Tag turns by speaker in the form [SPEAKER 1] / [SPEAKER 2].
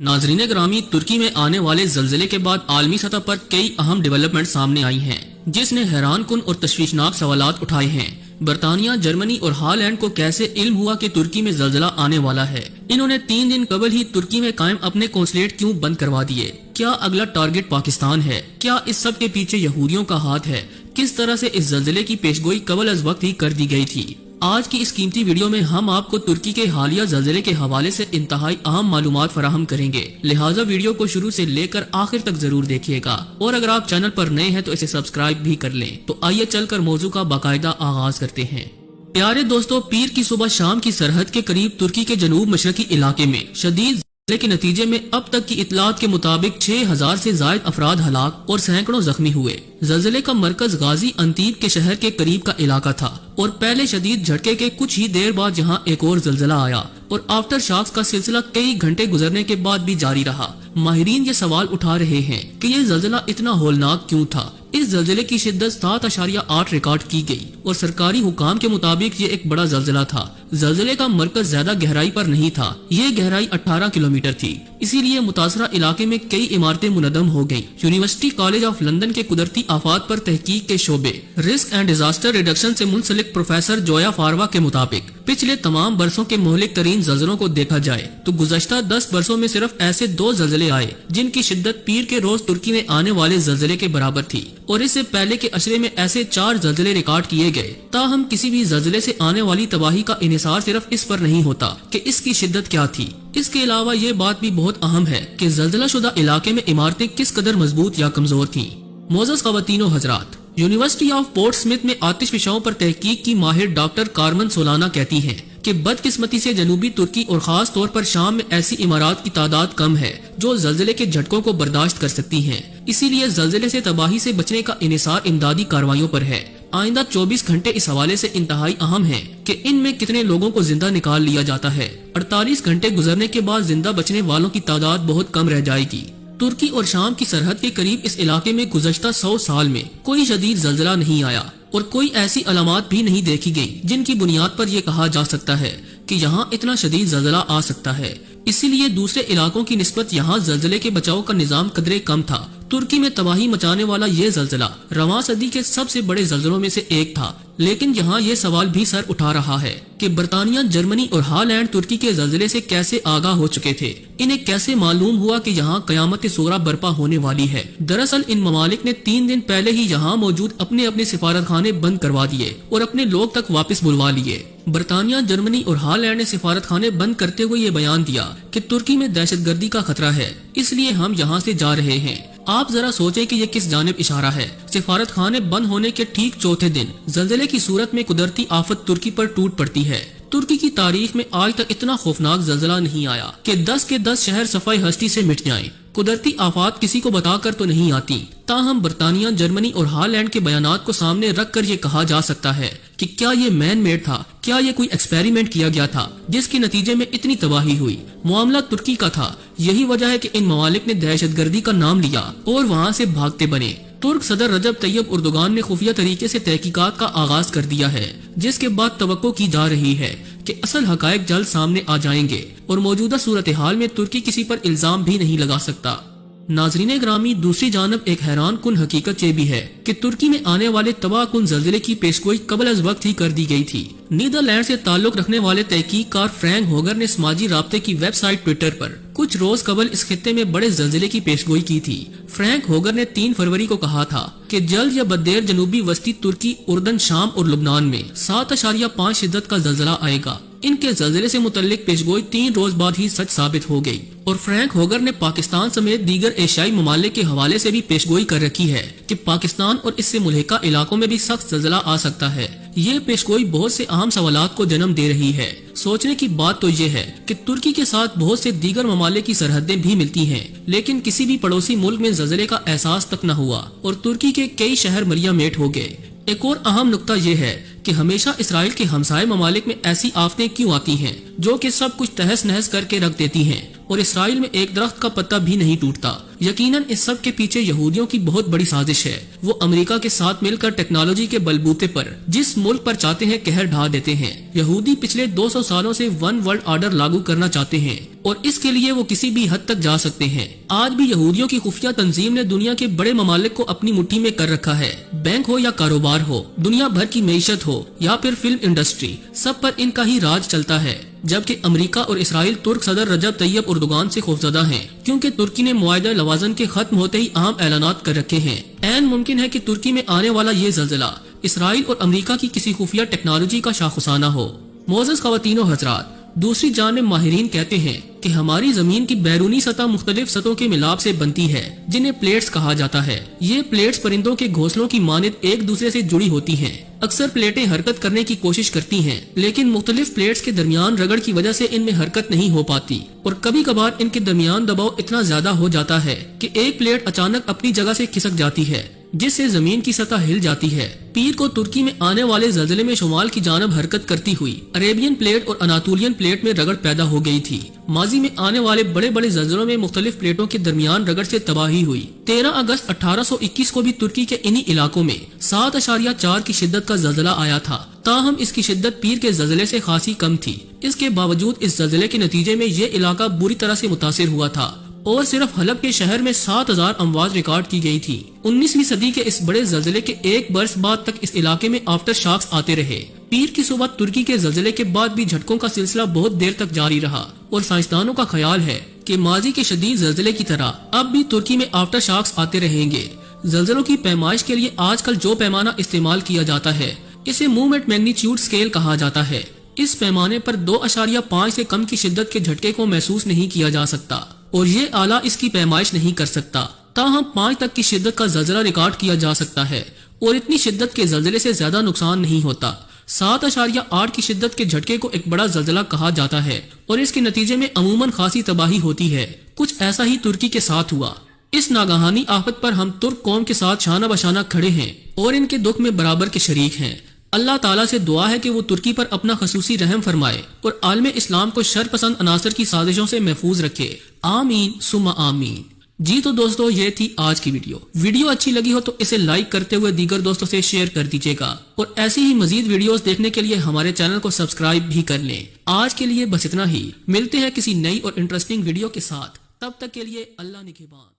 [SPEAKER 1] नाजरीन ग्रामी, तुर्की में आने वाले जल्जले के बाद आलमी सतह पर कई अहम डेवलपमेंट सामने आई हैं, जिसने हैरान कुन और तशवीशनाक सवालात उठाए हैं। बरतानिया, जर्मनी और हॉलैंड को कैसे इल्म हुआ कि तुर्की में जल्जला आने वाला है? इन्होंने 3 दिन कबल ही तुर्की में कायम अपने कौंसलेट क्यों बंद करवा दिए? क्या अगला टारगेट पाकिस्तान है? क्या इस सब के पीछे यहूदियों का हाथ है? किस तरह से इस जल्जले की पेशगोई कबल अज वक्त ही कर दी गई थी? आज की इस कीमती वीडियो में हम आपको तुर्की के हालिया जल्जले के हवाले से इंतहाई अहम मालूमात फराहम करेंगे, लिहाजा वीडियो को शुरू से लेकर आखिर तक जरूर देखिएगा। और अगर आप चैनल पर नए हैं तो इसे सब्सक्राइब भी कर लें। तो आइए चलकर मौजू का बाकायदा आगाज करते हैं। प्यारे दोस्तों, पीर की सुबह शाम की सरहद के करीब तुर्की के जनूब मशरकी इलाके में शदीद जल्जले के नतीजे में अब तक की इतलात के मुताबिक 6000 से जायद अफराद हलाक और सैकड़ों जख्मी हुए। जल्जले का मरकज गाजी अंतीब के शहर के करीब का इलाका था और पहले शदीद झटके के कुछ ही देर बाद यहां एक और जल्जला आया और आफ्टर शॉक्स का सिलसिला कई घंटे गुजरने के बाद भी जारी रहा। माहिरीन ये सवाल उठा रहे हैं कि ये जल्जला इतना होलनाक क्यों था। इस जल्जले की शिद्दत 7.8 रिकॉर्ड की गई और सरकारी हुकाम के मुताबिक ये एक बड़ा जल्जला था। जल्जले का मरकज ज्यादा गहराई पर नहीं था, ये गहराई 18 किलोमीटर थी, इसीलिए मुतासरा इलाके में कई इमारतें मुनदम हो गयी। यूनिवर्सिटी कॉलेज ऑफ लंदन के कुदरती आफात पर तहकीक के शोबे रिस्क एंड डिजास्टर रिडक्शन से मुंसलिक प्रोफेसर जोया फारवा के मुताबिक पिछले तमाम बरसों के मोहलिक तरीन जल्जलों को देखा जाए तो गुज़श्ता 10 बरसों में सिर्फ ऐसे 2 जल्जले आए जिनकी शिद्दत पीर के रोज तुर्की में आने वाले जल्जले के बराबर थी और इससे पहले के अशरे में ऐसे 4 जल्जले रिकॉर्ड किए गए। ताहम किसी भी जल्जले से आने वाली तबाही का इन्हिसार सिर्फ इस पर नहीं होता कि इसकी शिद्दत क्या थी। इसके अलावा ये बात भी बहुत अहम है कि जल्जला शुदा इलाके में इमारतें किस कदर मजबूत या कमजोर थीं। मोअज़्ज़ज़ ख़वातीन व हज़रात, यूनिवर्सिटी ऑफ पोर्ट स्मिथ में आतिश विषयों पर तहकीक की माहिर डॉक्टर कारमन सोलाना कहती हैं कि बदकिस्मती से जनूबी तुर्की और खास तौर पर शाम में ऐसी इमारत की तादाद कम है जो जल्जले के झटकों को बर्दाश्त कर सकती हैं। इसीलिए जल्जले से तबाही से बचने का इन्हिसार इमदादी कार्रवाइयों पर है। आइंदा 24 घंटे इस हवाले से इंतहाई अहम है कि इनमें कितने लोगों को जिंदा निकाल लिया जाता है। 48 घंटे गुजरने के बाद जिंदा बचने वालों की तादाद बहुत कम रह जाएगी। तुर्की और शाम की सरहद के करीब इस इलाके में गुज़श्ता 100 साल में कोई शदीद जल्जला नहीं आया और कोई ऐसी अलामात भी नहीं देखी गई जिनकी बुनियाद पर यह कहा जा सकता है कि यहाँ इतना शदीद जल्जला आ सकता है। इसीलिए दूसरे इलाकों की निस्बत यहाँ जल्जले के बचाव का निजाम कदरे कम था। तुर्की में तबाही मचाने वाला ये जल्जला रवां सदी के सबसे बड़े जल्जलों में से एक था, लेकिन यहाँ ये सवाल भी सर उठा रहा है कि बरतानिया, जर्मनी और हॉलैंड तुर्की के जल्जले से कैसे आगाह हो चुके थे। इन्हें कैसे मालूम हुआ कि यहाँ कयामत सूरा बर्पा होने वाली है? दरअसल इन ममालिक ने 3 दिन पहले ही यहाँ मौजूद अपने अपने सिफारत खाने बंद करवा दिए और अपने लोग तक वापस बुलवा लिए। बरतानिया, जर्मनी और हॉलैंड ने सिफारत खाने बंद करते हुए ये बयान दिया कि तुर्की में दहशतगर्दी का खतरा है, इसलिए हम यहाँ से जा रहे हैं। आप जरा सोचें कि ये किस जानिब इशारा है। सिफारत खाने बंद होने के ठीक चौथे दिन जल्जले की सूरत में कुदरती आफत तुर्की पर टूट पड़ती है। तुर्की की तारीख में आज तक इतना खौफनाक जल्जला नहीं आया कि 10 के 10 शहर सफाई हस्ती से मिट जाएं। कुदरती आफात किसी को बताकर तो नहीं आती। ताहम बरतानिया, जर्मनी और हॉलैंड के बयानात को सामने रख कर ये कहा जा सकता है कि क्या ये मैन मेड था? क्या ये कोई एक्सपेरिमेंट किया गया था जिसके नतीजे में इतनी तबाही हुई? मामला तुर्की का था। यही वजह है कि इन ममालिक ने दहशतगर्दी का नाम लिया और वहाँ से भागते बने। तुर्क सदर रजब तैयब उर्दुगान ने खुफिया तरीके से तहकीकात का आगाज कर दिया है, जिसके बाद तवक्को की जा रही है कि असल हकायक जल्द सामने आ जाएंगे और मौजूदा सूरत हाल में तुर्की किसी पर इल्जाम भी नहीं लगा सकता। नाजरीन ग्रामी, दूसरी जानब एक हैरान कुन हकीकत ये भी है कि तुर्की में आने वाले तबाह कुन जल्जले की पेशगोई कबल अज वक्त ही कर दी गई थी। नीदरलैंड से ताल्लुक रखने वाले तहकीककार फ्रैंक होगर ने समाजी राब्ते की वेबसाइट ट्विटर पर कुछ रोज कबल इस खित्ते में बड़े जल्जले की पेशगोई की थी। फ्रैंक होगर ने 3 फरवरी को कहा था कि जल्द या बदेर जनूबी वस्ती तुर्की, उर्दन, शाम और लुबनान में 7.5 शिद्दत का जल्जला आएगा। इनके जल्जले से मुतल्लिक पेशगोई 3 रोज बाद ही सच साबित हो गई और फ्रैंक होगर ने पाकिस्तान समेत दीगर एशियाई ममालिक के हवाले से भी पेशगोई कर रखी है कि पाकिस्तान और इससे मुल्हिका इलाकों में भी सख्त जल्जला आ सकता है। ये पेशगोई बहुत से अहम सवालात को जन्म दे रही है। सोचने की बात तो ये है कि तुर्की के साथ बहुत से दीगर ममालिक की सरहदें भी मिलती हैं, लेकिन किसी भी पड़ोसी मुल्क में जल्जले का एहसास तक न हुआ और तुर्की के कई शहर मरिया मेट हो गए। एक और अहम नुक्ता ये है कि हमेशा इसराइल के हमसाये ममालिक में ऐसी आफतें क्यों आती हैं जो कि सब कुछ तहस नहस करके रख देती हैं और इसराइल में एक दरख्त का पत्ता भी नहीं टूटता। यकीनन इस सब के पीछे यहूदियों की बहुत बड़ी साजिश है। वो अमेरिका के साथ मिलकर टेक्नोलॉजी के बलबूते पर जिस मुल्क पर चाहते हैं कहर ढा देते हैं। यहूदी पिछले 200 सालों से वन वर्ल्ड ऑर्डर लागू करना चाहते हैं और इसके लिए वो किसी भी हद तक जा सकते हैं। आज भी यहूदियों की खुफिया तंजीम ने दुनिया के बड़े ममालिक को अपनी मुट्ठी में कर रखा है। बैंक हो या कारोबार हो, दुनिया भर की मईशत हो या फिर फिल्म इंडस्ट्री, सब पर इनका ही राज चलता है। जबकि अमेरिका और इसराइल तुर्क सदर रजब तैयब उर्दुगान से खौफजदा हैं, क्योंकि तुर्की ने मुआहिदा लवाजन के खत्म होते ही अहम ऐलानात कर रखे हैं। ऐन मुमकिन है कि तुर्की में आने वाला ये ज़ल्ज़ला इसराइल और अमेरिका की किसी खुफिया टेक्नोलॉजी का शाखुसाना हो। मोअज़्ज़ज़ ख़वातीनो हज़रात, दूसरी जानिब माहिरीन कहते हैं कि हमारी जमीन की बैरूनी सतह मुख्तलिफ सतहों के मिलाप से बनती है, जिन्हें प्लेट्स कहा जाता है। ये प्लेट्स परिंदों के घोंसलों की मानित एक दूसरे से जुड़ी होती हैं। अक्सर प्लेटें हरकत करने की कोशिश करती हैं, लेकिन मुख्तलिफ प्लेट्स के दरमियान रगड़ की वजह से इनमें हरकत नहीं हो पाती और कभी कभार इनके दरमियान दबाव इतना ज्यादा हो जाता है कि एक प्लेट अचानक अपनी जगह से खिसक जाती है, जिससे जमीन की सतह हिल जाती है। पीर को तुर्की में आने वाले ज़ल्ज़ले में शुमाल की जानब हरकत करती हुई अरेबियन प्लेट और अनातोलियन प्लेट में रगड़ पैदा हो गई थी। माजी में आने वाले बड़े बड़े ज़ल्ज़लों में मुख्तलिफ प्लेटों के दरमियान रगड़ से तबाही हुई। 13 अगस्त 1821 को भी तुर्की के इन्हीं इलाकों में 7.4 की शिद्दत का ज़ल्ज़ला आया था। ताहम इसकी शिद्दत पीर के ज़ल्ज़ले से खासी कम थी। इसके बावजूद इस ज़ल्ज़ले के नतीजे में ये इलाका बुरी तरह से मुतासिर हुआ था और सिर्फ हलब के शहर में 7000 अमवात रिकॉर्ड की गई थी। 19वीं सदी के इस बड़े ज़ल्ज़ले के एक बरस बाद तक इस इलाके में आफ्टर शॉक्स आते रहे। पीर की सुबह तुर्की के ज़ल्ज़ले के बाद भी झटकों का सिलसिला बहुत देर तक जारी रहा और साइंसदानों का ख्याल है कि माजी के शदीद ज़ल्ज़ले की तरह अब भी तुर्की में आफ्टर शॉक्स आते रहेंगे। ज़ल्ज़लों की पैमाइश के लिए आजकल जो पैमाना इस्तेमाल किया जाता है, इसे मूवमेंट मैग्नीट्यूड स्केल कहा जाता है। इस पैमाने पर 2.5 से कम की शिद्दत के झटके को महसूस नहीं किया जा सकता और ये आला इसकी पैमाइश नहीं कर सकता। ताहम 5 तक की शिद्दत का ज़ल्ज़ला रिकॉर्ड किया जा सकता है और इतनी शिद्दत के ज़ल्ज़ले से ज्यादा नुकसान नहीं होता। 7.8 की शिद्दत के झटके को एक बड़ा ज़ल्ज़ला कहा जाता है और इसके नतीजे में अमूमन खासी तबाही होती है। कुछ ऐसा ही तुर्की के साथ हुआ। इस नागहानी आफत पर हम तुर्क कौम के साथ शाना बशाना खड़े हैं और इनके दुख में बराबर के शरीक हैं। अल्लाह ताला से दुआ है कि वो तुर्की पर अपना खसूसी रहम फरमाए और आलम इस्लाम को शर पसंद अनासर की साजिशों से महफूज रखे। आमीन सुम्मा आमीन। जी तो दोस्तों, ये थी आज की वीडियो अच्छी लगी हो तो इसे लाइक करते हुए दीगर दोस्तों से शेयर कर दीजिएगा और ऐसी ही मजीद वीडियोस देखने के लिए हमारे चैनल को सब्सक्राइब भी कर लें। आज के लिए बस इतना ही। मिलते हैं किसी नई और इंटरेस्टिंग वीडियो के साथ। तब तक के लिए अल्लाह निगहबान।